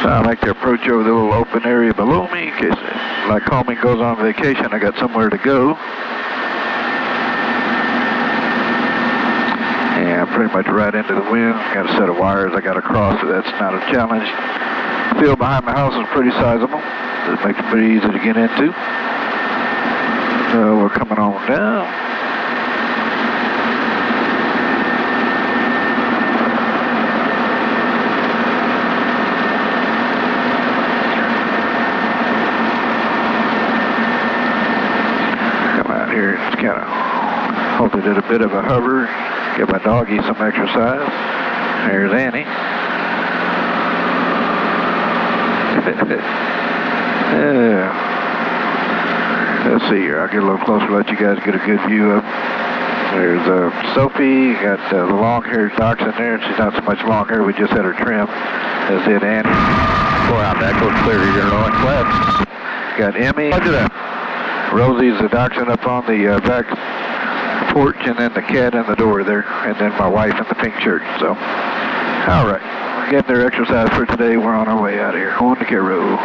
So I like to approach over the little open area below me in case, like Coleman goes on vacation, I got somewhere to go. Yeah, pretty much right into the wind. Got a set of wires I got to cross, so that's not a challenge. The field behind my house is pretty sizable. That makes it pretty easy to get into. So we're coming on down. Come out here, it's kind of, hope I did a bit of a hover. Give my doggy some exercise. There's Annie. Yeah. Let's see here. I'll get a little closer, let you guys get a good view of. There's Sophie. Got the long-haired dachshund there. She's not so much long hair. We just had her trim. As did Annie. Boy, out that goes clear. You're going flat. Got Emmy. Look at that. Rosie's the dachshund up on the back porch, and then the cat in the door there, and then my wife in the pink shirt. So, all right, we're getting their exercise for today. We're on our way out of here. On to Cairo.